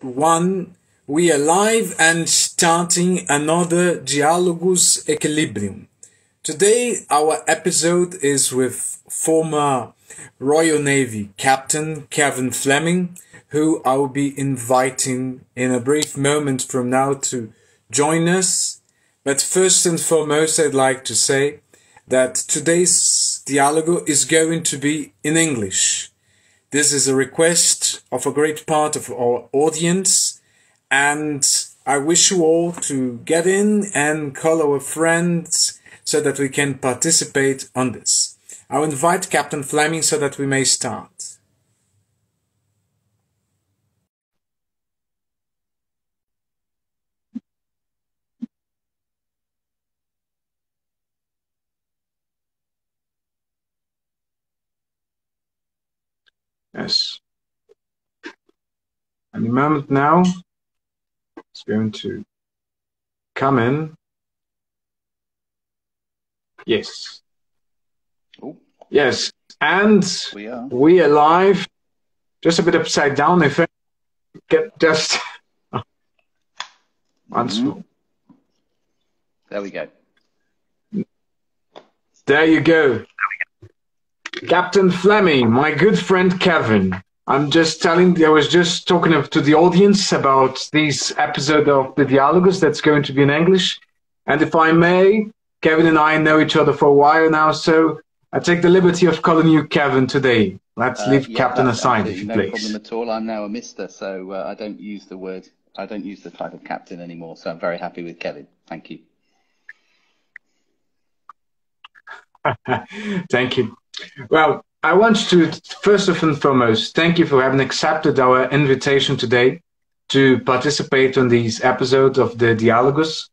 One, we are live and starting another Diálogos Equilibrium. Today our episode is with former Royal Navy Captain Kevin Fleming, who I will be inviting in a brief moment from now to join us. But first and foremost, I'd like to say that today's Diálogo is going to be in English. This is a request of a great part of our audience, and I wish you all to get in and call our friends so that we can participate on this. I'll invite Captain Fleming so that we may start. Yes. Any moment now, it's going to come in. Yes. Oh. Yes. And we are live. Just a bit upside down, if I get just once more. There we go. There you go. Captain Fleming, my good friend Kevin. I was just talking to the audience about this episode of the Diálogos that's going to be in English. And if I may, Kevin and I know each other for a while now, so I take the liberty of calling you Kevin today. Let's leave Captain aside, if you please. No problem at all. I'm now a Mr., so I don't use the title Captain anymore, so I'm very happy with Kevin. Thank you. Thank you. Well, I want to, first and foremost, thank you for having accepted our invitation today to participate on these episodes of the Diálogos.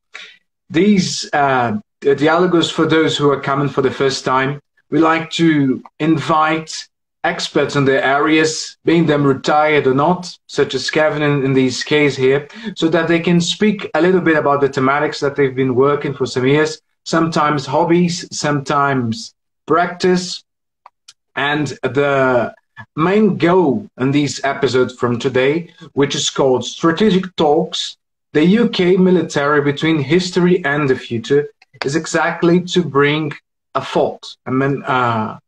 These Diálogos, for those who are coming for the first time, we like to invite experts in their areas, being them retired or not, such as Kevin in this case here, so that they can speak a little bit about the thematics that they've been working for some years, sometimes hobbies, sometimes practice. And the main goal in these episodes from today, which is called Strategic Talks, the UK military between history and the future, is exactly to bring a thought, an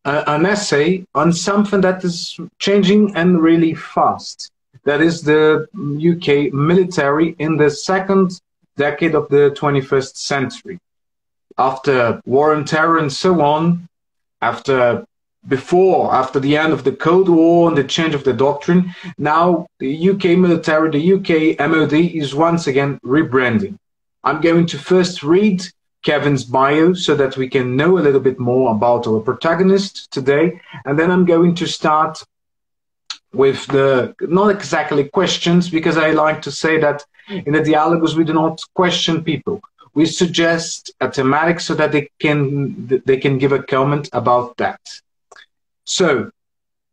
essay on something that is changing and really fast. That is the UK military in the second decade of the 21st century. After war and terror and so on, after the end of the Cold War and the change of the doctrine, now the UK military, the UK MOD is once again rebranding. I'm going to first read Kevin's bio so that we can know a little bit more about our protagonist today, and then I'm going to start with the, not exactly questions, because I like to say that in the Diálogos we do not question people. We suggest a thematic so that they can give a comment about that. So,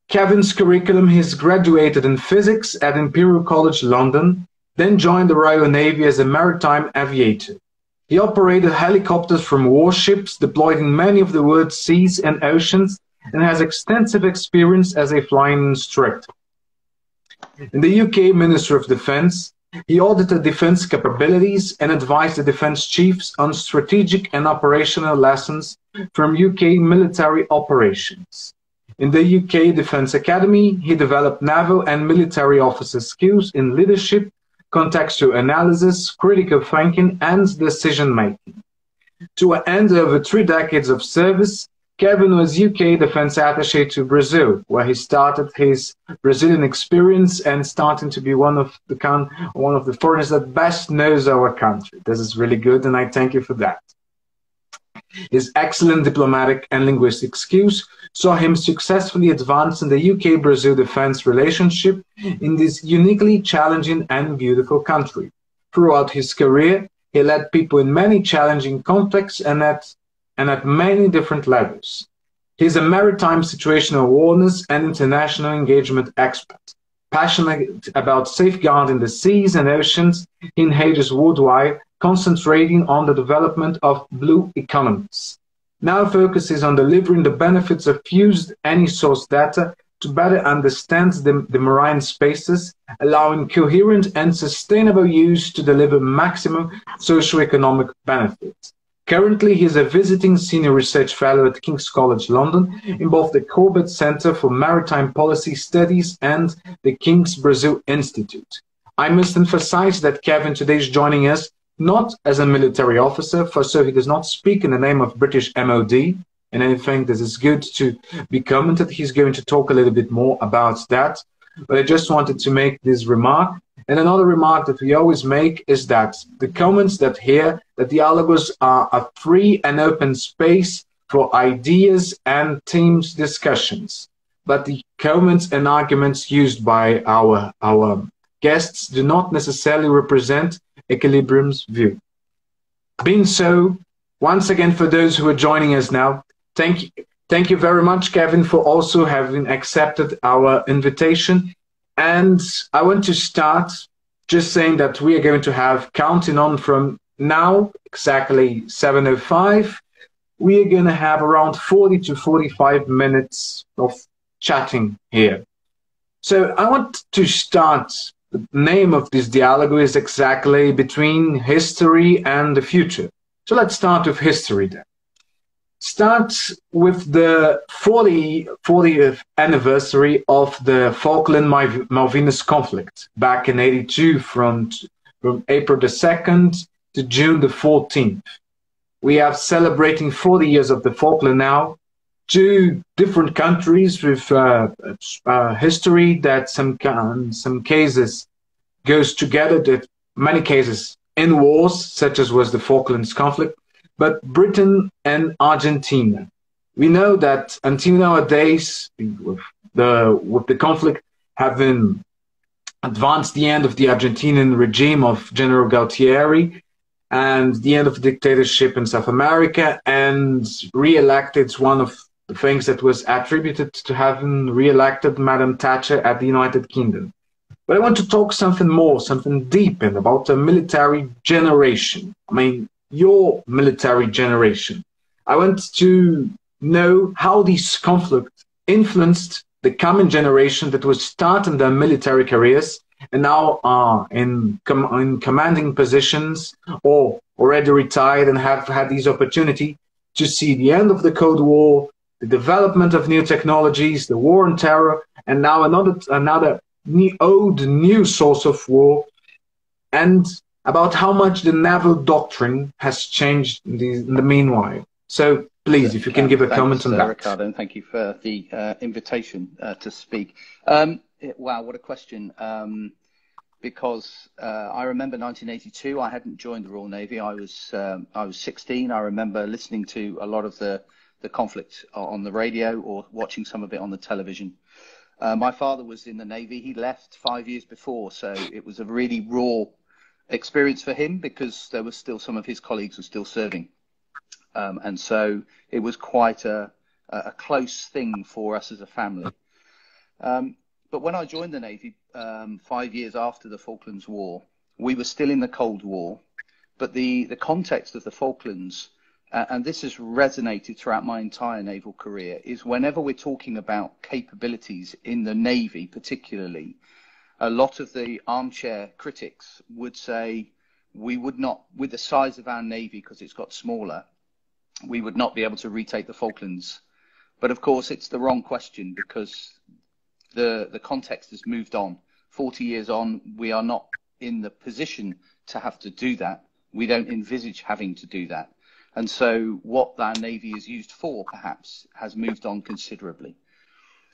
Kevin's curriculum, he's graduated in physics at Imperial College London, then joined the Royal Navy as a maritime aviator. He operated helicopters from warships deployed in many of the world's seas and oceans, and has extensive experience as a flying instructor. In the UK Ministry of Defence, he audited defence capabilities and advised the defence chiefs on strategic and operational lessons from UK military operations. In the UK Defence Academy, he developed naval and military officer skills in leadership, contextual analysis, critical thinking, and decision-making. To end over 3 decades of service, Kevin was UK Defence Attaché to Brazil, where he started his Brazilian experience and starting to be one of the foreigners that best knows our country. This is really good, and I thank you for that. His excellent diplomatic and linguistic skills saw him successfully advance in the UK-Brazil defense relationship in this uniquely challenging and beautiful country. Throughout his career, he led people in many challenging contexts and at many different levels. He is a maritime situational awareness and international engagement expert. Passionate about safeguarding the seas and oceans, he engages worldwide, concentrating on the development of blue economies. Now focuses on delivering the benefits of fused any source data to better understand the marine spaces, allowing coherent and sustainable use to deliver maximum socio-economic benefits. Currently, he is a visiting senior research fellow at King's College London in both the Corbett Centre for Maritime Policy Studies and the King's Brazil Institute. I must emphasize that Kevin today is joining us not as a military officer, for so he does not speak in the name of British MOD, and anything that is good to be commented. He's going to talk a little bit more about that. But I just wanted to make this remark. And another remark that we always make is that the comments that here, the Diálogos are a free and open space for ideas and teams discussions. But the comments and arguments used by our guests do not necessarily represent Equilibrium's view. Being so, once again, for those who are joining us now, thank you very much, Kevin, for also having accepted our invitation. And I want to start just saying that we are going to have, counting on from now, exactly 7:05, we are going to have around 40 to 45 minutes of chatting here. So I want to start. The name of this dialogue is exactly between history and the future. So let's start with history then. Start with the 40th anniversary of the Falkland-Malvinas conflict back in '82 from April the 2nd to June the 14th. We are celebrating 40 years of the Falkland now. Two different countries with history that some cases goes together, that many cases in wars, such as was the Falklands conflict, but Britain and Argentina. We know that until nowadays, with the conflict having advanced the end of the Argentinian regime of General Galtieri and the end of the dictatorship in South America, and re-elected one of the things that was attributed to having re-elected Madam Thatcher at the United Kingdom. But I want to talk something more, something deep in about the military generation. I mean, your military generation. I want to know how this conflict influenced the coming generation that was starting their military careers and now are in commanding positions or already retired and have had this opportunity to see the end of the Cold War, the development of new technologies, the war on terror, and now another new source of war, and about how much the naval doctrine has changed in the meanwhile. So please, if you can give a comment on that. Ricardo, and thank you for the invitation to speak. Wow, what a question. Because I remember 1982, I hadn't joined the Royal Navy. I was 16. I remember listening to a lot of the conflict on the radio or watching some of it on the television. My father was in the Navy. He left 5 years before, so it was a really raw experience for him because there was still some of his colleagues were still serving. And so it was quite a close thing for us as a family. But when I joined the Navy 5 years after the Falklands War, we were still in the Cold War, but the context of the Falklands, and this has resonated throughout my entire naval career, is whenever we're talking about capabilities in the Navy particularly, a lot of the armchair critics would say we would not, with the size of our Navy, because it's got smaller, we would not be able to retake the Falklands. But of course, it's the wrong question because the context has moved on. 40 years on, we are not in the position to have to do that. We don't envisage having to do that. And so what our Navy is used for, perhaps, has moved on considerably.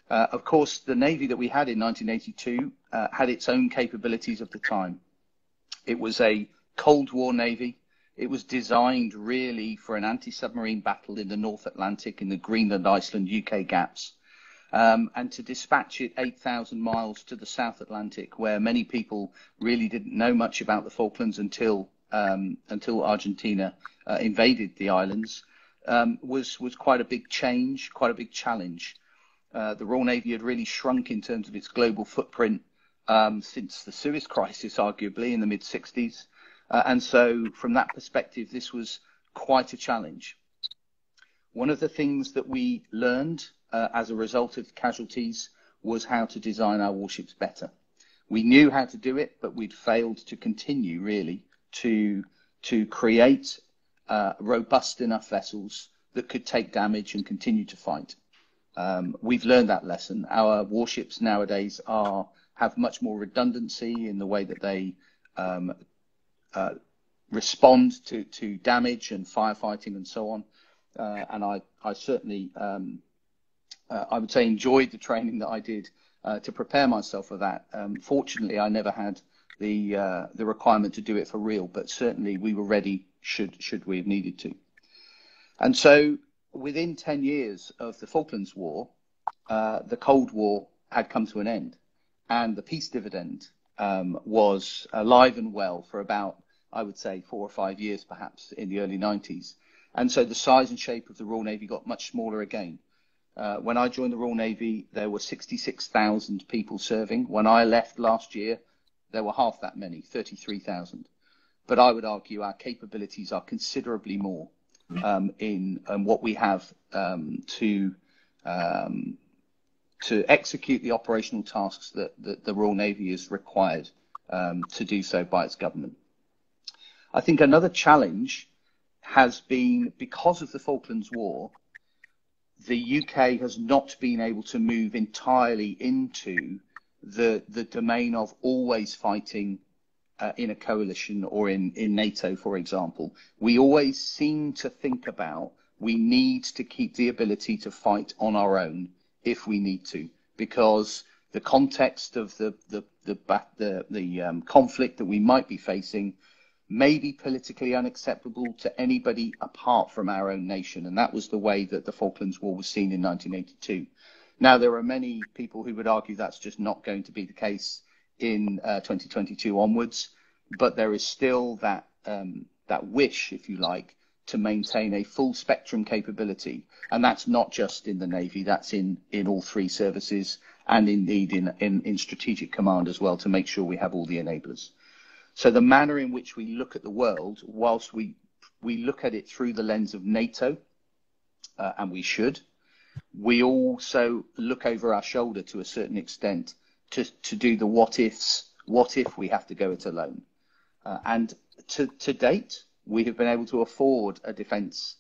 Of course, the Navy that we had in 1982 had its own capabilities of the time. It was a Cold War Navy. It was designed really for an anti-submarine battle in the North Atlantic, in the Greenland, Iceland, UK gaps, and to dispatch it 8,000 miles to the South Atlantic, where many people really didn't know much about the Falklands until Argentina invaded the islands, was quite a big change, quite a big challenge. The Royal Navy had really shrunk in terms of its global footprint since the Suez Crisis, arguably, in the mid-60s. And so from that perspective, this was quite a challenge. One of the things that we learned as a result of casualties was how to design our warships better. We knew how to do it, but we'd failed to continue really to create robust enough vessels that could take damage and continue to fight. We've learned that lesson. Our warships nowadays have much more redundancy in the way that they respond to damage and firefighting and so on. And I certainly, I would say, enjoyed the training that I did to prepare myself for that. Fortunately, I never had the requirement to do it for real, but certainly we were ready should we have needed to. And so within 10 years of the Falklands War, the Cold War had come to an end, and the peace dividend was alive and well for about, I would say, 4 or 5 years, perhaps, in the early 90s. And so the size and shape of the Royal Navy got much smaller again. When I joined the Royal Navy, there were 66,000 people serving. When I left last year, there were half that many, 33,000. But I would argue our capabilities are considerably more in what we have to execute the operational tasks that the Royal Navy is required to do so by its government. I think another challenge has been, because of the Falklands War, the UK has not been able to move entirely into the domain of always fighting in a coalition or in NATO, for example. We always seem to think about we need to keep the ability to fight on our own if we need to, because the context of the conflict that we might be facing may be politically unacceptable to anybody apart from our own nation. And that was the way that the Falklands War was seen in 1982. Now, there are many people who would argue that's just not going to be the case in 2022 onwards, but there is still that wish, if you like, to maintain a full spectrum capability. And that's not just in the Navy, that's in all three services, and indeed in strategic command as well, to make sure we have all the enablers. So the manner in which we look at the world, whilst we look at it through the lens of NATO, and we should, we also look over our shoulder to a certain extent to do the what ifs. What if we have to go it alone? And to date, we have been able to afford a defence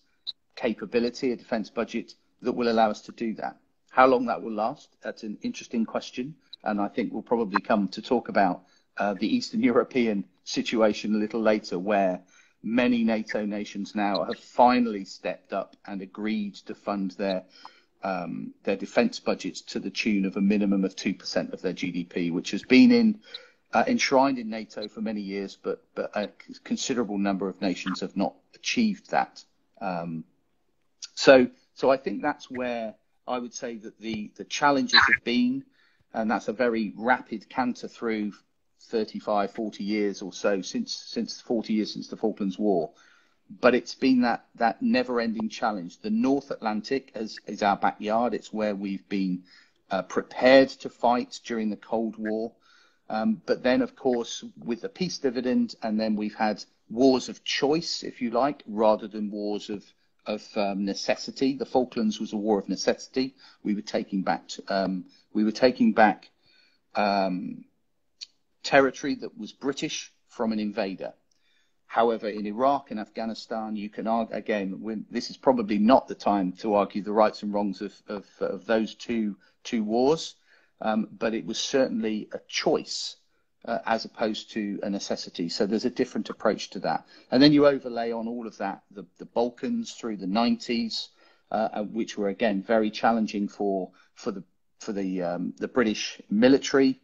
capability, a defence budget that will allow us to do that. How long that will last, that's an interesting question. And I think we'll probably come to talk about the Eastern European situation a little later, where many NATO nations now have finally stepped up and agreed to fund their defence budgets to the tune of a minimum of 2% of their GDP, which has been enshrined in NATO for many years, but a considerable number of nations have not achieved that. So I think that's where I would say that the challenges have been, and that's a very rapid canter through 35, 40 years or so, since 40 years since the Falklands War. But it's been that never-ending challenge. The North Atlantic is our backyard. It's where we've been prepared to fight during the Cold War. But then, of course, with the peace dividend, and then we've had wars of choice, if you like, rather than wars of necessity. The Falklands was a war of necessity. We were taking back territory that was British from an invader. However, in Iraq and Afghanistan, you can argue, again, this is probably not the time to argue the rights and wrongs of those two wars, but it was certainly a choice as opposed to a necessity. So there's a different approach to that. And then you overlay on all of that the Balkans through the 90s, which were, again, very challenging for the British military.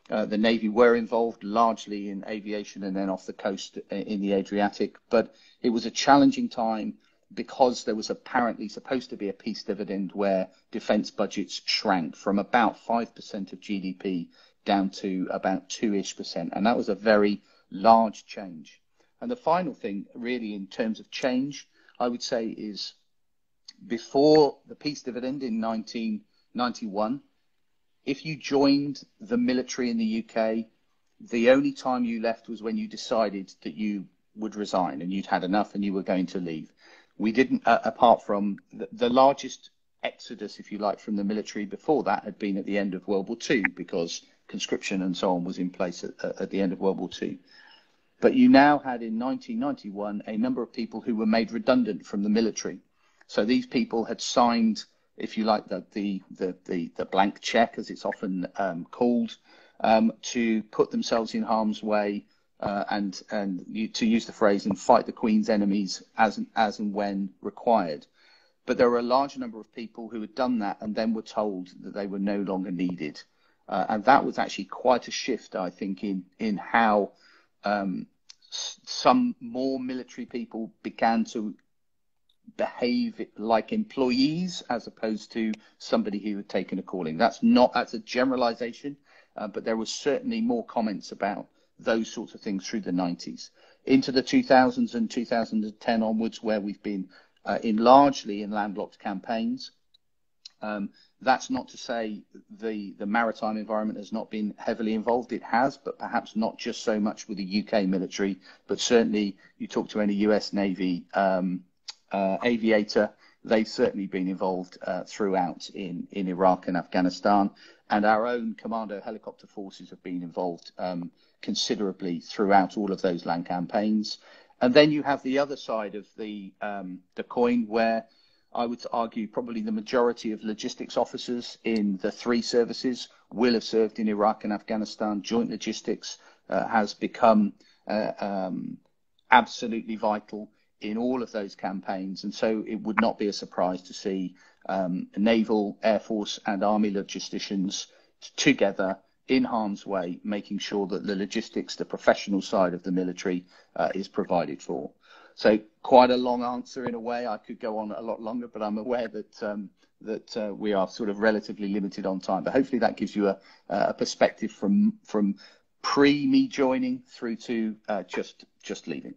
The Navy were involved largely in aviation and then off the coast in the Adriatic. But it was a challenging time because there was apparently supposed to be a peace dividend where defence budgets shrank from about 5% of GDP down to about 2-ish%. And that was a very large change. And the final thing, really, in terms of change, I would say is before the peace dividend in 1991, if you joined the military in the UK, the only time you left was when you decided that you would resign and you'd had enough and you were going to leave. We didn't, apart from the largest exodus, if you like, from the military before that had been at the end of World War II, because conscription and so on was in place at the end of World War II. But you now had in 1991 a number of people who were made redundant from the military. So these people had signed, if you like, the blank check, as it's often called, to put themselves in harm's way and to use the phrase, and fight the Queen's enemies as and when required. But there were a large number of people who had done that and then were told that they were no longer needed. And that was actually quite a shift, I think, in how some more military people began to behave like employees as opposed to somebody who had taken a calling. That's a generalization, but there was certainly more comments about those sorts of things through the 90s. Into the 2000s and 2010 onwards, where we've been largely in landlocked campaigns. That's not to say the maritime environment has not been heavily involved. It has, but perhaps not just so much with the UK military, but certainly you talk to any US Navy aviator, they've certainly been involved throughout in Iraq and Afghanistan. And our own commando helicopter forces have been involved considerably throughout all of those land campaigns. And then you have the other side of the coin, where I would argue probably the majority of logistics officers in the three services will have served in Iraq and Afghanistan. Joint logistics has become absolutely vital in all of those campaigns. And so it would not be a surprise to see naval, air force and army logisticians together in harm's way, making sure that the logistics, the professional side of the military is provided for. So quite a long answer in a way. I could go on a lot longer, but I'm aware that we are sort of relatively limited on time. But hopefully that gives you a perspective from pre me joining through to just leaving.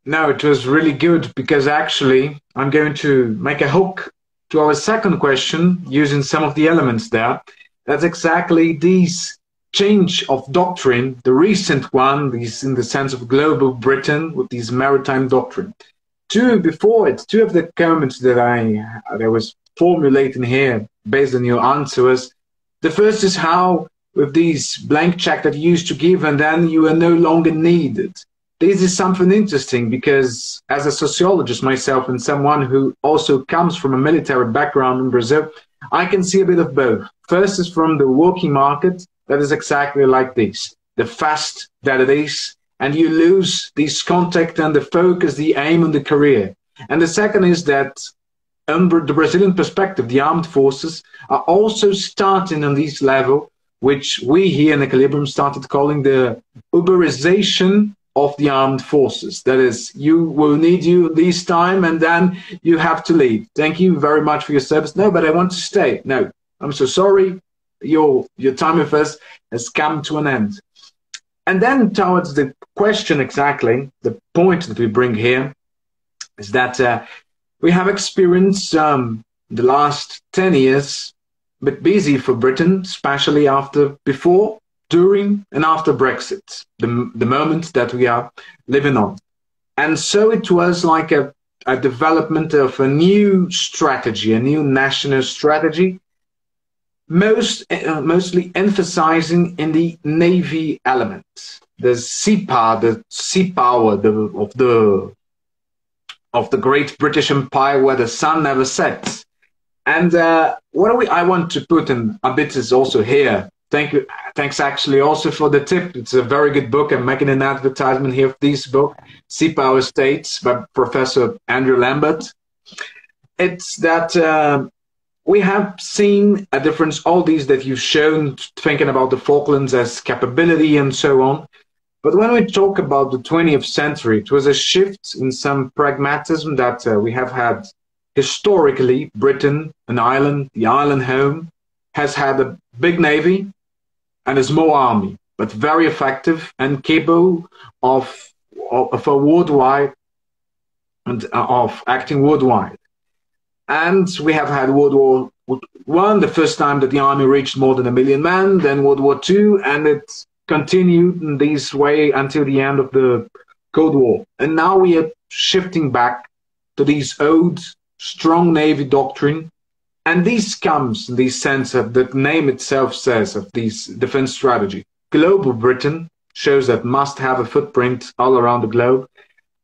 No, it was really good, because actually I'm going to make a hook to our second question using some of the elements there. That's exactly these change of doctrine, the recent one, these in the sense of global Britain with these maritime doctrine. Two of the comments that I was formulating here based on your answers. The first is how with these blank check that you used to give and then you are no longer needed. This is something interesting, because as a sociologist myself and someone who also comes from a military background in Brazil, I can see a bit of both. First is from the working market, that is exactly like this. The fast that it is, and you lose this contact and the focus, the aim on the career. And the second is that under the Brazilian perspective, the armed forces are also starting on this level, which we here in Equilibrium started calling the Uberization of the armed forces. That is, you will need you this time and then you have to leave. Thank you very much for your service. No, but I want to stay. No, I'm so sorry. Your time with us has come to an end. And then towards the question exactly, the point that we bring here is that we have experienced the last 10 years a bit busy for Britain, especially before, during and after Brexit, the moment that we are living on. And so it was like a development of a new strategy, a new national strategy, mostly emphasizing in the Navy element, the sea power, of the great British Empire where the sun never sets. And I want to put in a bit is also here. Thanks actually also for the tip. It's a very good book. I'm making an advertisement here of this book, Sea Power States by Professor Andrew Lambert. It's that we have seen a difference, all these that you've shown, thinking about the Falklands as capability and so on. But when we talk about the 20th century, it was a shift in some pragmatism that we have had historically. Britain, an island, the island home, has had a big navy and a small army, but very effective and capable of a worldwide and of acting worldwide. And we have had World War I, the first time that the army reached more than 1 million men, then World War II, and it continued in this way until the end of the Cold War. And now we are shifting back to these old, strong Navy doctrine. And this comes in the sense of the name itself says of this defense strategy. Global Britain shows that must have a footprint all around the globe.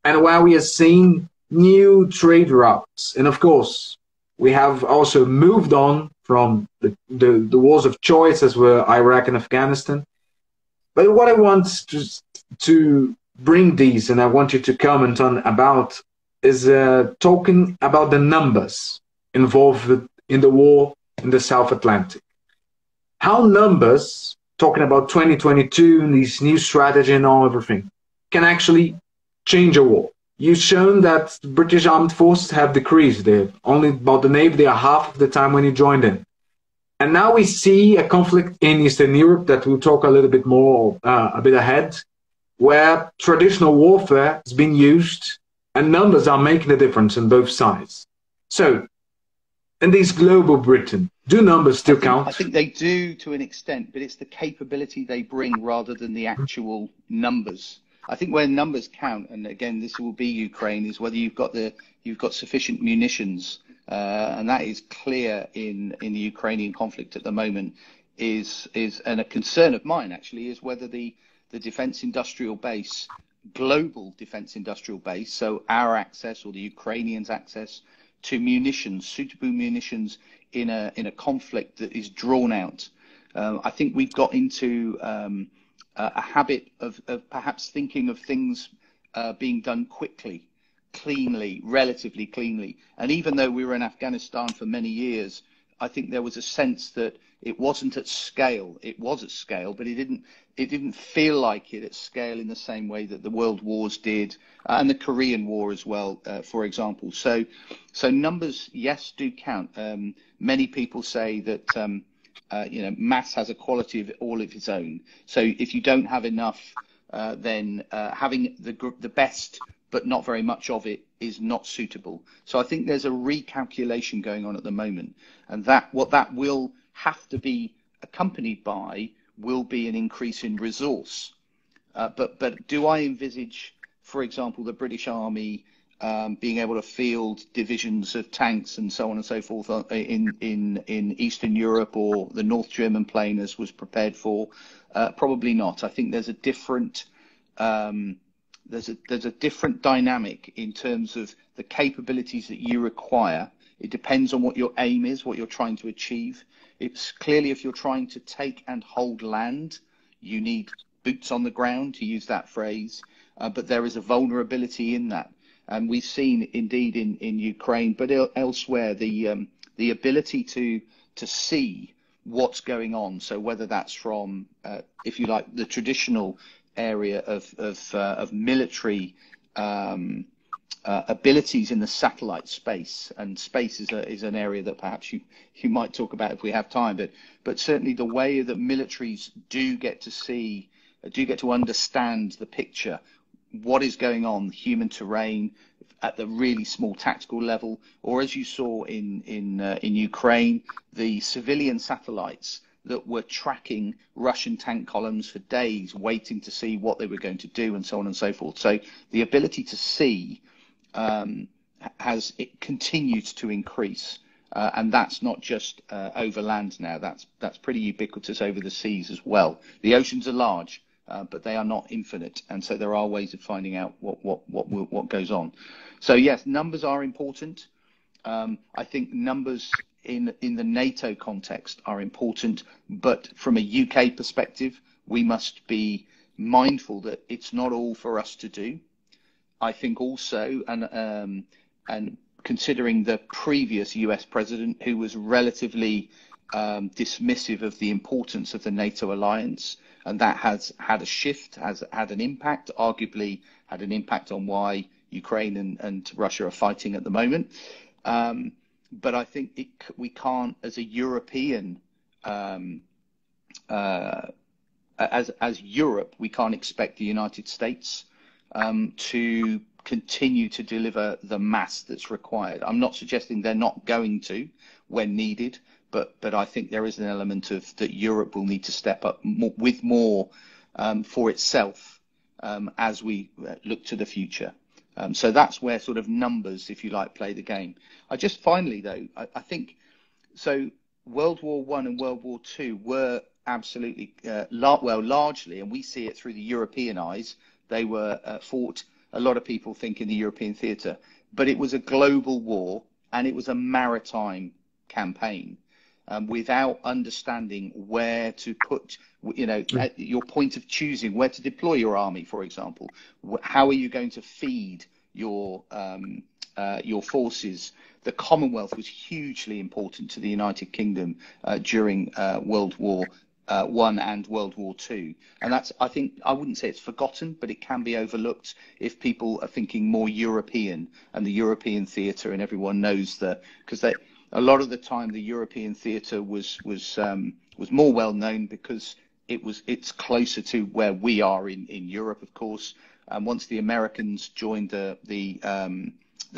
And while we are seeing new trade routes, and of course, we have also moved on from the wars of choice as were Iraq and Afghanistan. But what I want to bring these, and I want you to comment on about, is talking about the numbers involved in the war in the South Atlantic. How numbers, talking about 2022 and this new strategy and all everything, can actually change a war. You've shown that the British armed forces have decreased. They're only about the Navy, they are half of the time when you joined in. And now we see a conflict in Eastern Europe that we'll talk a little bit more a bit ahead, where traditional warfare is being used and numbers are making a difference on both sides. So, in this global Britain, do numbers still count? I think they do to an extent, but it's the capability they bring rather than the actual numbers. I think where numbers count, and again, this will be Ukraine, is whether you've got sufficient munitions, and that is clear in the Ukrainian conflict at the moment. And a concern of mine actually is whether the defence industrial base, global defence industrial base, so our access or the Ukrainians' access to munitions, suitable munitions in a conflict that is drawn out. I think we've got into a habit of perhaps thinking of things being done quickly, cleanly, relatively cleanly. And even though we were in Afghanistan for many years, I think there was a sense that it wasn't at scale. It was at scale, but it didn't feel like it at scale in the same way that the world wars did, and the Korean War as well, for example. So numbers, yes, do count. Many people say that mass has a quality of all of its own. So if you don't have enough, then having the best but not very much of it is not suitable. So I think there's a recalculation going on at the moment, and what that will have to be accompanied by will be an increase in resource. But do I envisage, for example, the British Army being able to field divisions of tanks and so on and so forth in Eastern Europe or the North German plain as was prepared for? Probably not. I think there's a different there's a different dynamic in terms of the capabilities that you require. It depends on what your aim is, what you're trying to achieve. It's clearly, if you're trying to take and hold land, you need boots on the ground, to use that phrase. But there is a vulnerability in that. And we've seen indeed in Ukraine, but elsewhere, the ability to see what's going on. So whether that's from, if you like, the traditional area of military abilities in the satellite space, and space is an area that perhaps you might talk about if we have time, but certainly the way that militaries do get to understand the picture, what is going on, human terrain at the really small tactical level, or as you saw in Ukraine, the civilian satellites that were tracking Russian tank columns for days, waiting to see what they were going to do, and so on and so forth. So the ability to see has continued to increase, and that's not just over land now. That's pretty ubiquitous over the seas as well. The oceans are large, but they are not infinite, and so there are ways of finding out what goes on. So yes, numbers are important. I think numbers in the NATO context are important, but from a UK perspective, we must be mindful that it's not all for us to do. I think also, and considering the previous US president, who was relatively dismissive of the importance of the NATO alliance, and that has had a shift, has had an impact, arguably had an impact on why Ukraine and Russia are fighting at the moment. But I think we can't, as a European, as Europe, we can't expect the United States to continue to deliver the mass that's required. I'm not suggesting they're not going to when needed, but I think there is an element of that Europe will need to step up with more for itself as we look to the future. So that's where sort of numbers, if you like, play the game. I just finally, though, I think, so World War I and World War II were absolutely, largely, and we see it through the European eyes, they were fought, a lot of people think, in the European theatre, but it was a global war and it was a maritime campaign. Without understanding where to put, at your point of choosing where to deploy your army, for example, how are you going to feed your forces? The Commonwealth was hugely important to the United Kingdom during World War I and World War II, and that's, I think, I wouldn't say it's forgotten, but it can be overlooked if people are thinking more European and the European theatre, and everyone knows because a lot of the time the European theatre was more well known because it's closer to where we are in Europe, of course. And once the Americans joined the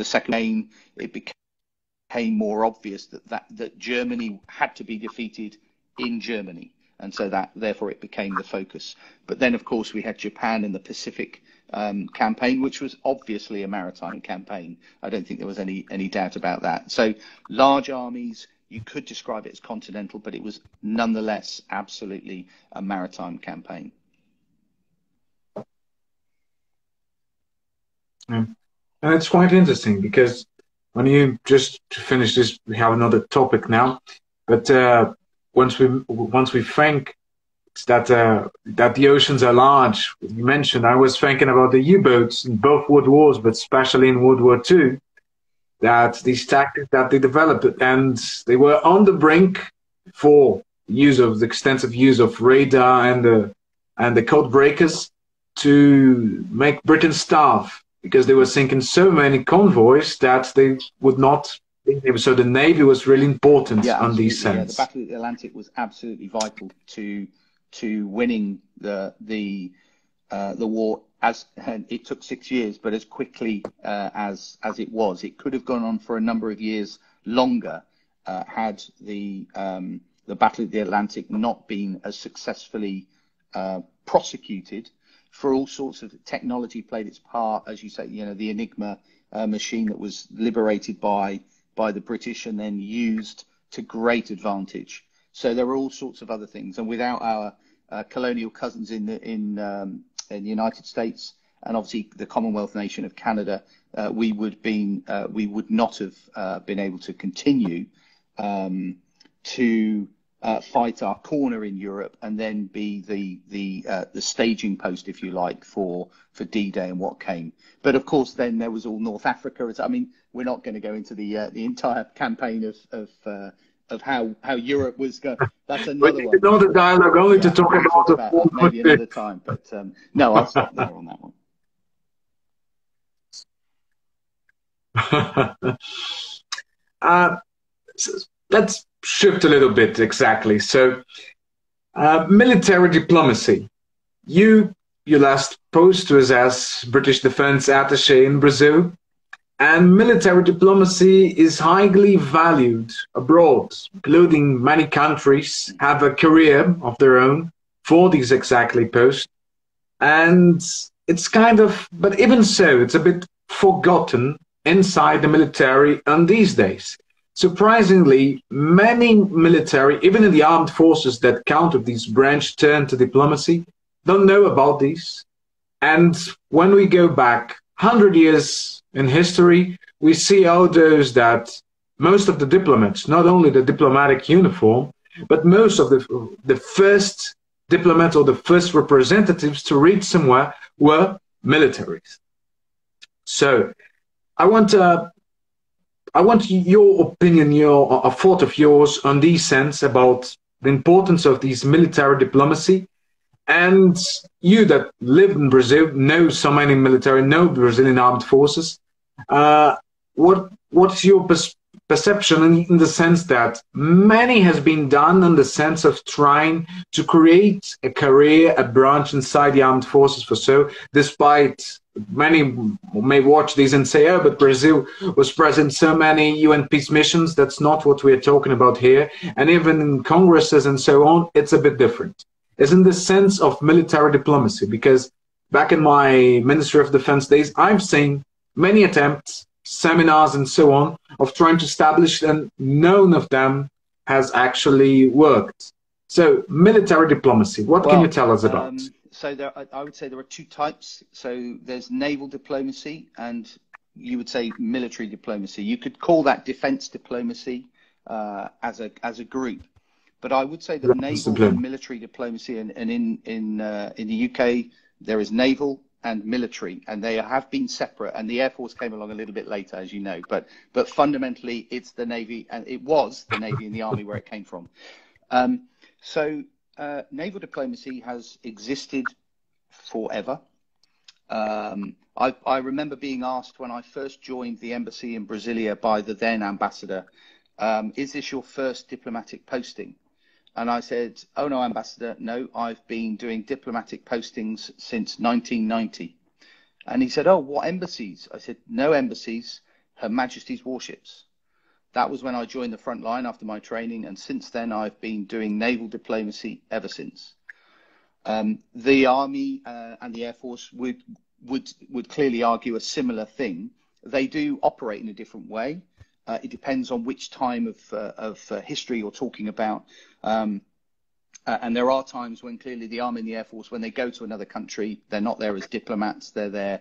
second main, it became more obvious that Germany had to be defeated in Germany, and so that therefore it became the focus. But then, of course, we had Japan and the Pacific campaign, which was obviously a maritime campaign. I don't think there was any doubt about that. So large armies, you could describe it as continental, but it was nonetheless absolutely a maritime campaign. And it's quite interesting because when you just finish this, we have another topic now. But once we think that the oceans are large, you mentioned, I was thinking about the U-boats in both world wars, but especially in World War II, that these tactics that they developed, and they were on the brink for the extensive use of radar and the code breakers to make Britain starve, because they were sinking so many convoys that they would not. So the Navy was really important on these sense. Yeah, the Battle of the Atlantic was absolutely vital to winning the war. And it took 6 years, but as quickly as it was, it could have gone on for a number of years longer had the Battle of the Atlantic not been as successfully prosecuted. For all sorts of technology played its part, as you say, the Enigma machine that was liberated by the British and then used to great advantage. So there were all sorts of other things, and without our colonial cousins in the United States and obviously the Commonwealth nation of Canada, we would not have been able to continue to fight our corner in Europe and then be the staging post, if you like, for D-Day and what came. But of course, then there was all North Africa. I mean, we're not going to go into the entire campaign of how Europe was going. That's another one. Another dialogue only to talk about that maybe another time. But no, I'll stop there on that one. Let's shift a little bit, exactly. So, military diplomacy. You last post was as British Defense Attaché in Brazil, and military diplomacy is highly valued abroad, including many countries have a career of their own for these exactly posts. And it's kind of, but even so, it's a bit forgotten inside the military on these days. Surprisingly, many military, even in the armed forces that count of these branch turn to diplomacy, don't know about these. And when we go back 100 years in history, we see how those that most of the diplomats, not only the diplomatic uniform, but most of the first diplomats or the first representatives to reach somewhere were militaries. So I want your opinion, a thought of yours on these sense about the importance of these military diplomacy. And you that live in Brazil, know so many military, know Brazilian armed forces. What's your perception in the sense that many has been done in the sense of trying to create a career, a branch inside the armed forces for so, despite many may watch these and say, oh, but Brazil was present in so many UN peace missions. That's not what we're talking about here. And even in congresses and so on, it's a bit different. It's in the sense of military diplomacy, because back in my Ministry of Defense days, I've seen many attempts, seminars and so on, of trying to establish, and none of them has actually worked. So military diplomacy, what can you tell us about? So I would say there are two types. So there's naval diplomacy and you would say military diplomacy. You could call that defense diplomacy as a group. But I would say that naval and military diplomacy, and in the UK, there is naval and military, and they have been separate. And the Air Force came along a little bit later, as you know. But fundamentally, it's the Navy, and it was the Navy and the Army where it came from. So naval diplomacy has existed forever. I remember being asked when I first joined the embassy in Brasilia by the then ambassador, is this your first diplomatic posting? And I said, oh no, Ambassador, no, I've been doing diplomatic postings since 1990. And he said, oh, what embassies? I said, no embassies, Her Majesty's warships. That was when I joined the front line after my training, and since then I've been doing naval diplomacy ever since. The Army and the Air Force would clearly argue a similar thing. They do operate in a different way. It depends on which time of history you're talking about. And there are times when clearly the Army and the Air Force, when they go to another country, they're not there as diplomats. They're there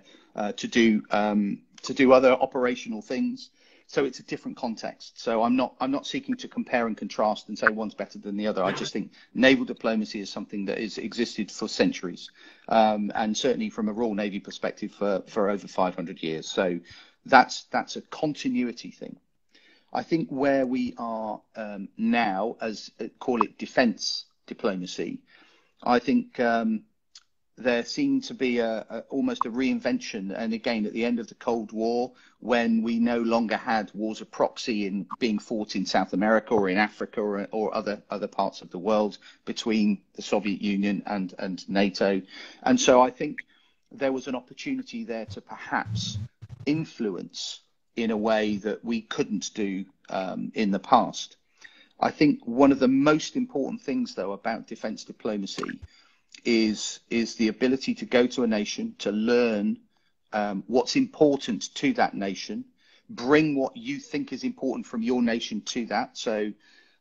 to do other operational things. So it's a different context. So I'm not seeking to compare and contrast and say one's better than the other. I just think naval diplomacy is something that has existed for centuries, and certainly from a Royal Navy perspective for over 500 years. So that's a continuity thing. I think where we are now, as call it defence diplomacy, I think there seemed to be almost a reinvention. And again, at the end of the Cold War, when we no longer had wars of proxy being fought in South America or in Africa or other parts of the world between the Soviet Union and NATO. And so I think there was an opportunity there to perhaps influence in a way that we couldn't do in the past. I think one of the most important things, though, about defence diplomacy is the ability to go to a nation, to learn what's important to that nation, bring what you think is important from your nation to that. So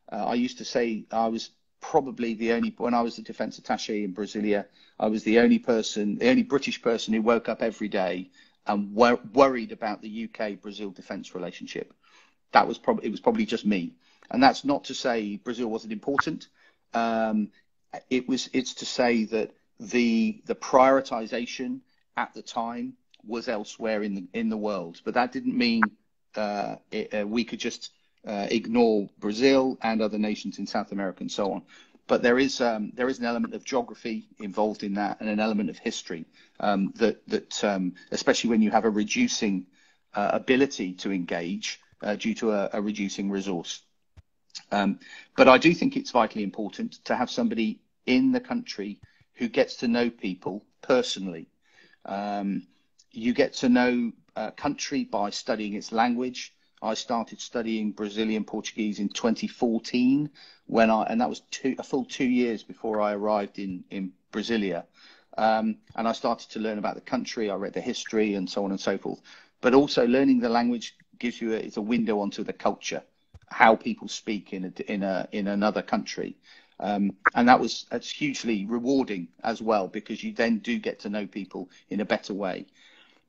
I used to say I was probably when I was the defence attaché in Brasilia, I was the only British person who woke up every day and worried about the UK-Brazil defence relationship. It was probably just me. And that's not to say Brazil wasn't important. It's to say that the prioritization at the time was elsewhere in the world. But that didn't mean we could just ignore Brazil and other nations in South America and so on. But there is an element of geography involved in that, and an element of history that especially when you have a reducing ability to engage due to a reducing resource. But I do think it's vitally important to have somebody in the country who gets to know people personally. You get to know a country by studying its language. I started studying Brazilian Portuguese in 2014 and that was a full 2 years before I arrived in Brasilia. And I started to learn about the country. I read the history and so on and so forth. But also learning the language gives you it's a window onto the culture, how people speak in another country. And that's hugely rewarding as well, because you then do get to know people in a better way.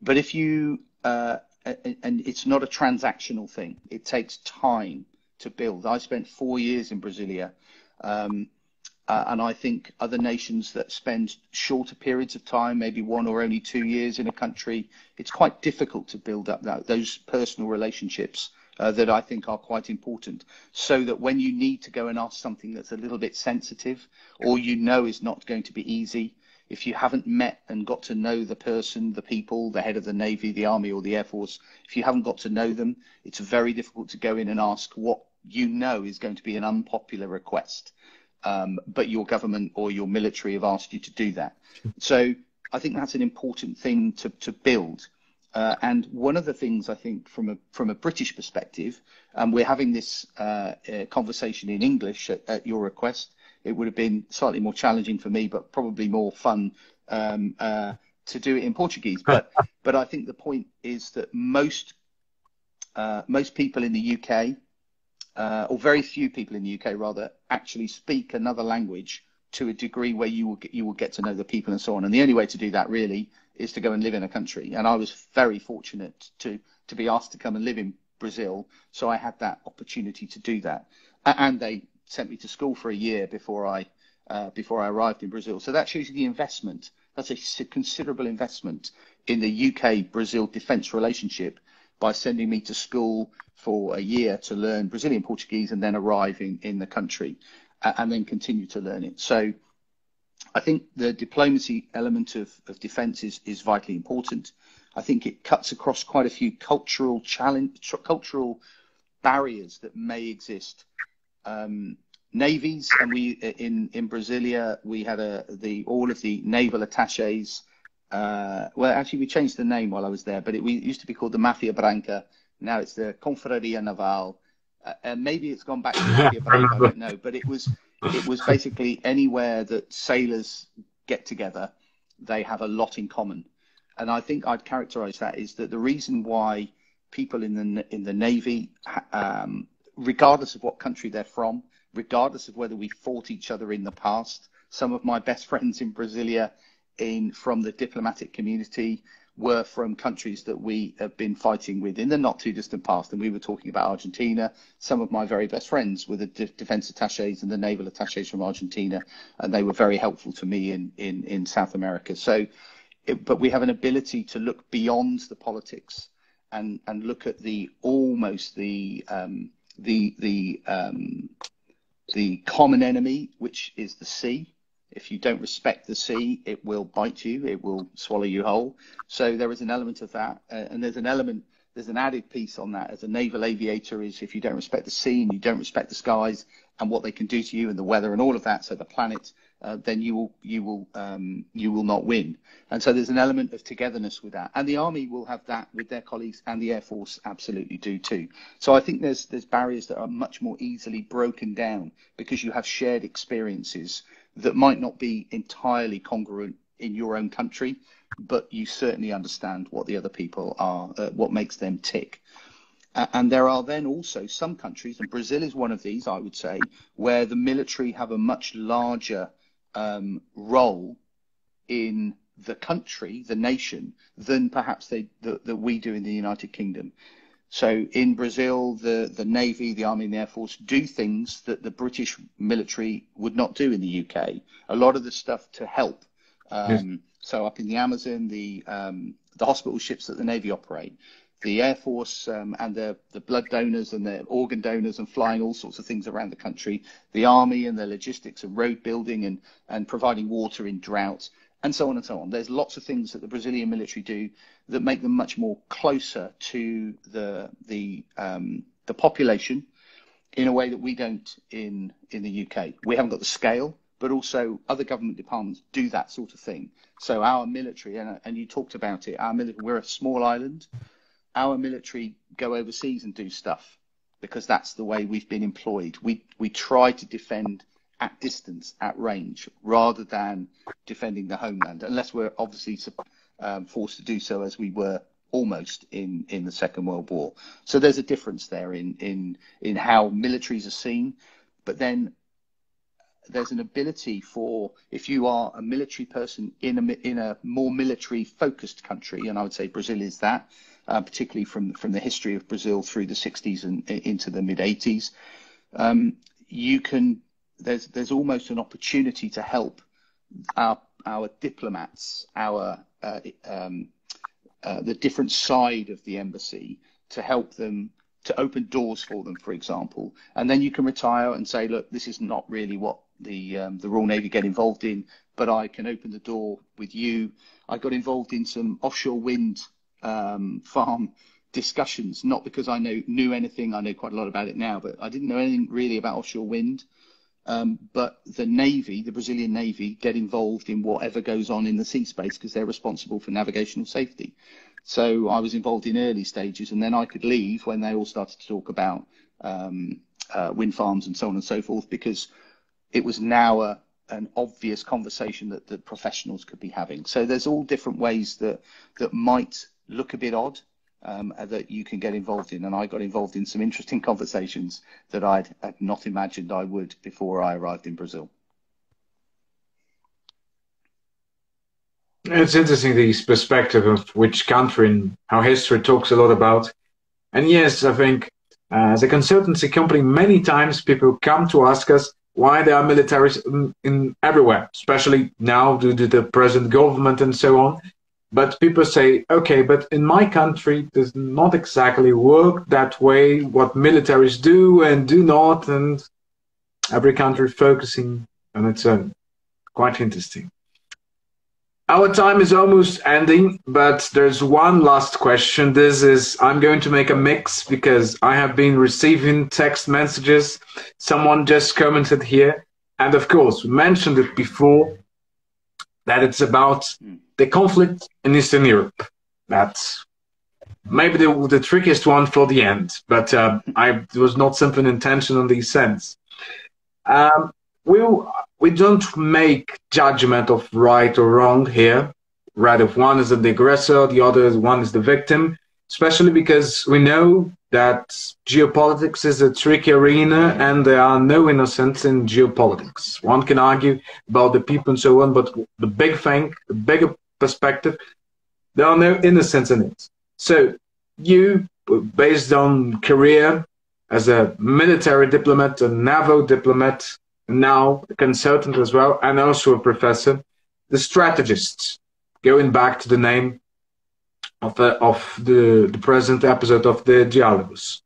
But if you and it's not a transactional thing. It takes time to build. I spent 4 years in Brasilia, and I think other nations that spend shorter periods of time, maybe 1 or only 2 years in a country, it's quite difficult to build up those personal relationships that I think are quite important, so that when you need to go and ask something that's a little bit sensitive, or is not going to be easy, if you haven't met and got to know the person, the people, the head of the Navy, the Army or the Air Force, if you haven't got to know them, it's very difficult to go in and ask what is going to be an unpopular request. But your government or your military have asked you to do that. So I think that's an important thing to build. And one of the things I think from a British perspective, and we're having this conversation in English at your request, it would have been slightly more challenging for me, but probably more fun do it in Portuguese. But I think the point is that most people in the UK, or very few people in the UK rather, actually speak another language to a degree where you will get to know the people and so on. And the only way to do that really is to go and live in a country. And I was very fortunate to be asked to come and live in Brazil, so I had that opportunity to do that. And they sent me to school for a year before I arrived in Brazil. So that shows you the investment. That's a considerable investment in the UK-Brazil defence relationship by sending me to school for a year to learn Brazilian Portuguese and then arrive in the country and then continue to learn it. So I think the diplomacy element of defence is vitally important. I think it cuts across quite a few cultural barriers that may exist. Navies, and we in Brasilia we had all of the naval attaches. Well, actually we changed the name while I was there, but it used to be called the Mafia Branca. Now it's the Confraria Naval. And maybe it's gone back to Mafia Branca, I don't know. But it was basically anywhere that sailors get together, they have a lot in common. And I think I'd characterize that is that the reason why people in the Navy, regardless of what country they're from, regardless of whether we fought each other in the past, some of my best friends in Brasilia from the diplomatic community were from countries that we have been fighting with in the not too distant past. And we were talking about Argentina. Some of my very best friends were the defense attaches and the naval attaches from Argentina, and they were very helpful to me in South America. So, but we have an ability to look beyond the politics and look at the common enemy, which is the sea. If you don't respect the sea, it will bite you. It will swallow you whole. So there is an element of that. And there's an added piece on that as a naval aviator is if you don't respect the sea and you don't respect the skies and what they can do to you and the weather and all of that, so the planet, then you will not win. And so there's an element of togetherness with that. And the Army will have that with their colleagues, and the Air Force absolutely do too. So I think there's barriers that are much more easily broken down because you have shared experiences that might not be entirely congruent in your own country, but you certainly understand what the other people are, what makes them tick. And there are then also some countries, and Brazil is one of these, I would say, where the military have a much larger role in the country, the nation, than perhaps that we do in the United Kingdom. So in Brazil, the Navy, the Army and the Air Force do things that the British military would not do in the UK. A lot of the stuff to help. So up in the Amazon, the hospital ships that the Navy operate, the Air Force and the blood donors and the organ donors and flying all sorts of things around the country, the Army and the logistics and road building and providing water in drought, and so on and so on. There's lots of things that the Brazilian military do that make them much more closer to the population in a way that we don't in the UK. We haven't got the scale, but also other government departments do that sort of thing. So our military, and you talked about it, we're a small island. Our military go overseas and do stuff because that's the way we've been employed. We try to defend at distance, at range, rather than defending the homeland, unless we're obviously forced to do so, as we were almost in the Second World War. So there's a difference there in how militaries are seen. But then there's an ability for, if you are a military person in a more military focused country, and I would say Brazil is that, particularly from the history of Brazil through the 60s and into the mid 80s, there's almost an opportunity to help our diplomats, the different side of the embassy, to help them, to open doors for them, for example. And then you can retire and say, look, this is not really what the Royal Navy get involved in, but I can open the door with you. I got involved in some offshore wind farm discussions, not because I knew anything. I know quite a lot about it now, but I didn't know anything really about offshore wind. But the Navy, the Brazilian Navy, get involved in whatever goes on in the sea space because they're responsible for navigational safety. So I was involved in early stages, and then I could leave when they all started to talk about wind farms and so on and so forth, because it was now an obvious conversation that the professionals could be having. So there's all different ways that might look a bit odd, that you can get involved in. And I got involved in some interesting conversations that I'd not imagined I would before I arrived in Brazil. It's interesting, this perspective of which country and how history talks a lot about. And yes, I think as a consultancy company, many times people come to ask us why there are militaries in everywhere, especially now due to the present government and so on. But people say, okay, but in my country, does not exactly work that way, what militaries do and do not, and every country focusing on its own. Quite interesting. Our time is almost ending, but there's one last question. I'm going to make a mix because I have been receiving text messages. Someone just commented here. And of course, we mentioned it before, that it's about the conflict in Eastern Europe. That's maybe the trickiest one for the end, but it was not something intentional in this sense. We don't make judgment of right or wrong here. Rather, one is the aggressor, the other one is the victim, especially because we know that geopolitics is a tricky arena and there are no innocents in geopolitics. One can argue about the people and so on, but the big thing, the bigger perspective, there are no innocents in it. So you, based on career as a military diplomat, a naval diplomat, now a consultant as well, and also a professor, the strategist, going back to the name of the present episode of the Diálogos.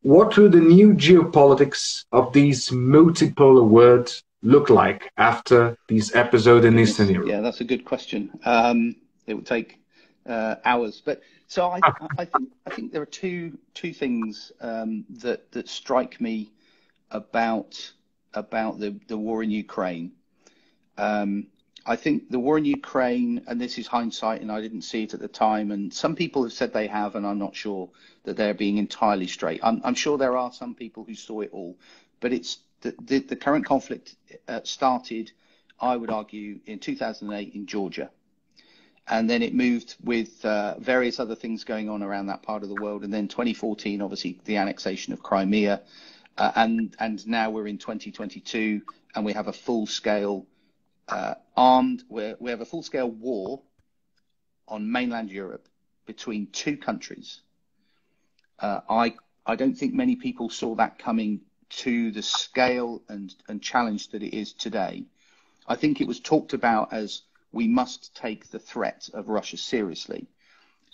What will the new geopolitics of these multipolar worlds look like after this episode in Eastern Europe? Yeah, that's a good question. It would take hours, but so I think there are two things that strike me about the war in Ukraine. I think the war in Ukraine, and this is hindsight, and I didn't see it at the time, and some people have said they have, and I'm not sure that they're being entirely straight. I'm sure there are some people who saw it all, but it's the current conflict started, I would argue, in 2008 in Georgia. And then it moved with various other things going on around that part of the world. And then 2014, obviously, the annexation of Crimea. And now we're in 2022, and we have a full-scale we have a full-scale war on mainland Europe between two countries. I don't think many people saw that coming to the scale and challenge that it is today. I think it was talked about as we must take the threat of Russia seriously,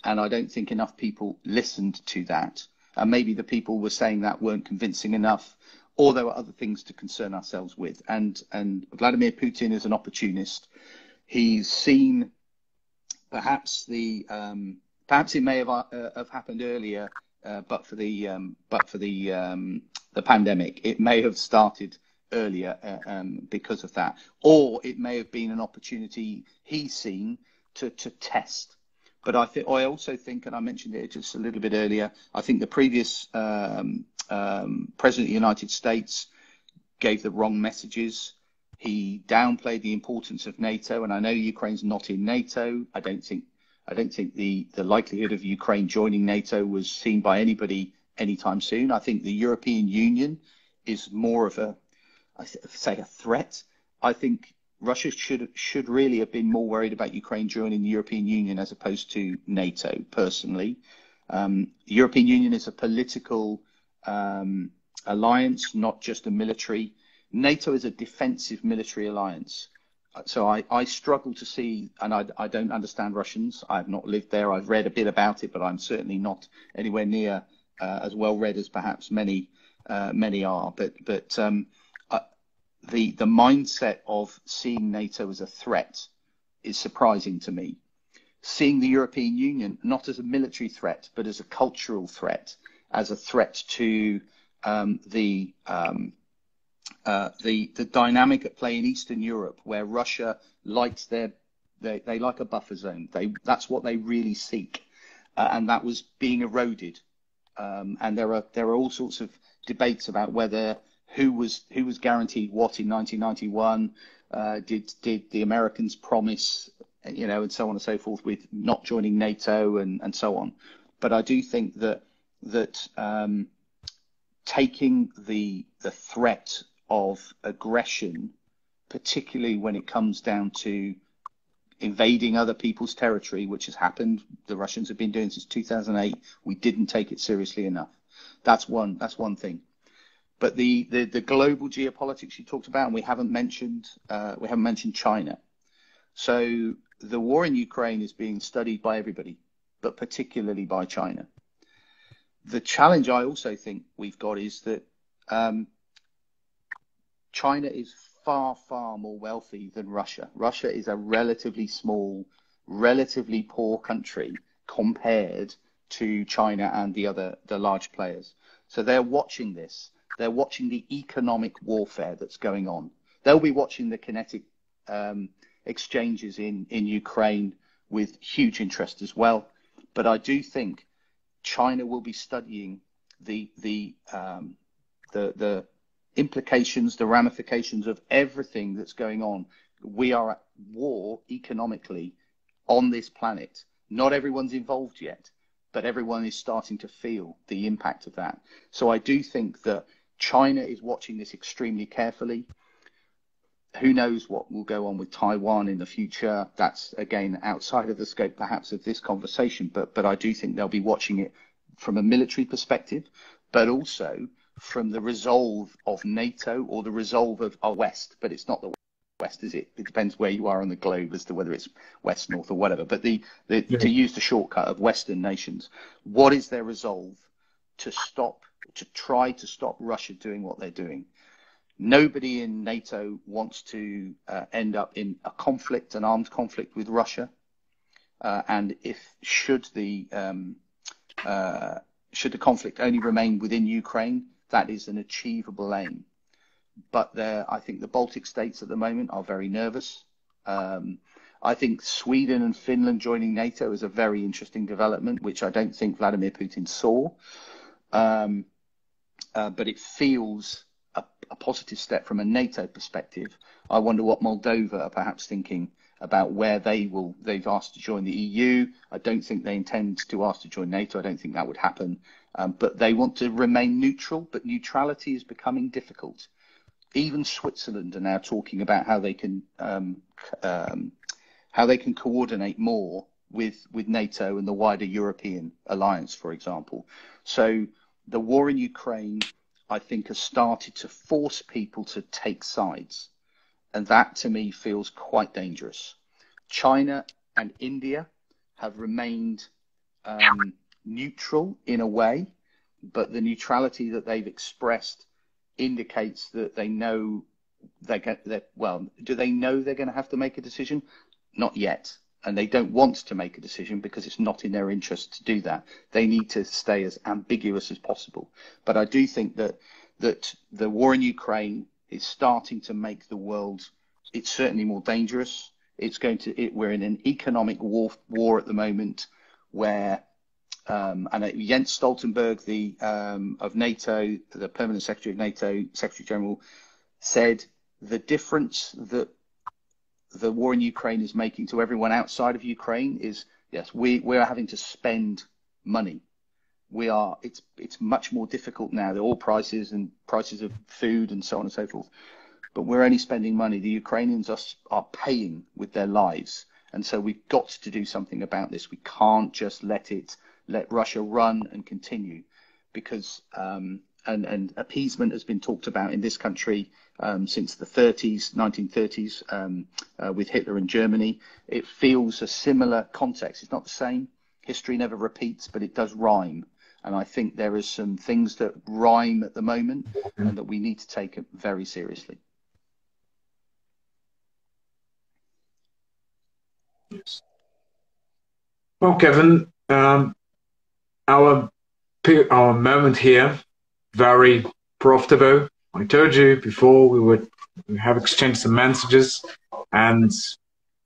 and I don't think enough people listened to that. And maybe the people were saying that weren't convincing enough, or there were other things to concern ourselves with. And Vladimir Putin is an opportunist. He's seen perhaps perhaps it may have happened earlier, but for the pandemic, it may have started earlier because of that, or it may have been an opportunity he's seen to test. But I also think, and I mentioned it just a little bit earlier, I think the previous President of the United States gave the wrong messages. He downplayed the importance of NATO, and I know Ukraine's not in NATO. I don't think the likelihood of Ukraine joining NATO was seen by anybody anytime soon. I think the European Union is more of a threat. I think Russia should really have been more worried about Ukraine joining the European Union as opposed to NATO, personally. The European Union is a political alliance, not just a military. NATO is a defensive military alliance. So I struggle to see, and I don't understand Russians. I've not lived there. I've read a bit about it, but I'm certainly not anywhere near as well read as perhaps many are. But the mindset of seeing NATO as a threat is surprising to me. Seeing the European Union not as a military threat, but as a cultural threat, as a threat to the dynamic at play in Eastern Europe, where Russia likes they like a buffer zone. That's what they really seek, and that was being eroded. And there are all sorts of debates about whether who was guaranteed what in 1991, Did the Americans promise, and so on and so forth, with not joining NATO and so on. But I do think that taking the threat of aggression, particularly when it comes down to invading other people's territory, which has happened, the Russians have been doing since 2008. We didn't take it seriously enough. That's one thing. But the global geopolitics you talked about, and we haven't mentioned China. So the war in Ukraine is being studied by everybody, but particularly by China. The challenge I also think we've got is that China is far, far more wealthy than Russia. Russia is a relatively small, relatively poor country compared to China and the large players. So they're watching this. They're watching the economic warfare that's going on. They'll be watching the kinetic exchanges in Ukraine with huge interest as well. But I do think China will be studying the implications, the ramifications of everything that's going on. We are at war economically on this planet. Not everyone's involved yet, but everyone is starting to feel the impact of that. So I do think that China is watching this extremely carefully. Who knows what will go on with Taiwan in the future? That's, again, outside of the scope perhaps of this conversation, but I do think they'll be watching it from a military perspective, but also from the resolve of NATO or the resolve of our West. But it's not the West, is it? It depends where you are on the globe as to whether it's West, North, or whatever. But to use the shortcut of Western nations, what is their resolve to try to stop Russia doing what they're doing? Nobody in NATO wants to end up in a conflict, an armed conflict with Russia. And should the conflict only remain within Ukraine, that is an achievable aim. But I think the Baltic states at the moment are very nervous. I think Sweden and Finland joining NATO is a very interesting development, which I don't think Vladimir Putin saw. But it feels a positive step from a NATO perspective. I wonder what Moldova are perhaps thinking about where they've asked to join the EU. I don't think they intend to ask to join NATO. I don't think that would happen. But they want to remain neutral, but neutrality is becoming difficult. Even Switzerland are now talking about how they can coordinate more with NATO and the wider European alliance, for example. So the war in Ukraine, I think, has started to force people to take sides. And that, to me, feels quite dangerous. China and India have remained neutral in a way, but the neutrality that they've expressed indicates that they know do they know they're going to have to make a decision? Not yet. And they don't want to make a decision because it's not in their interest to do that. They need to stay as ambiguous as possible. But I do think that the war in Ukraine is starting to make the world, it's certainly more dangerous. We're in an economic war at the moment where, and Jens Stoltenberg, of NATO, the Permanent Secretary of NATO, Secretary General, said the difference that the war in Ukraine is making to everyone outside of Ukraine is, yes, we are having to spend money. It's much more difficult now. The oil prices and prices of food and so on and so forth. But we're only spending money. The Ukrainians are paying with their lives. And so we've got to do something about this. We can't just let Russia run and continue, because and appeasement has been talked about in this country since the 1930s, with Hitler in Germany. It feels a similar context. It's not the same. History never repeats, but it does rhyme. And I think there is some things that rhyme at the moment and that we need to take very seriously. Yes. Well, Kevin, our moment here, very profitable. I told you before we have exchanged some messages and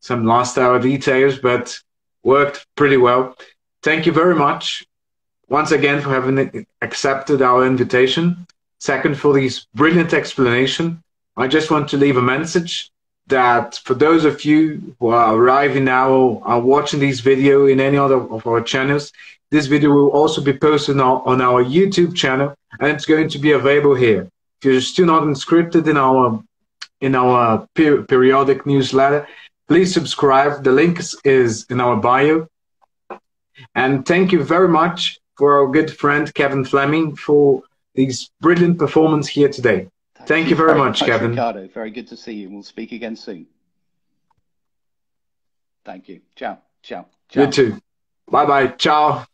some last hour details, but worked pretty well. Thank you very much once again for having accepted our invitation. Second, for this brilliant explanation. I just want to leave a message that for those of you who are arriving now or are watching this video in any other of our channels, this video will also be posted on our YouTube channel, and it's going to be available here. If you're still not inscripted in our periodic newsletter, please subscribe. The link is in our bio. And thank you very much for our good friend Kevin Fleming for this brilliant performance here today. Thank you very much, Kevin. Ricardo, very good to see you. We'll speak again soon. Thank you. Ciao. Ciao. Ciao. You too. Bye-bye. Ciao.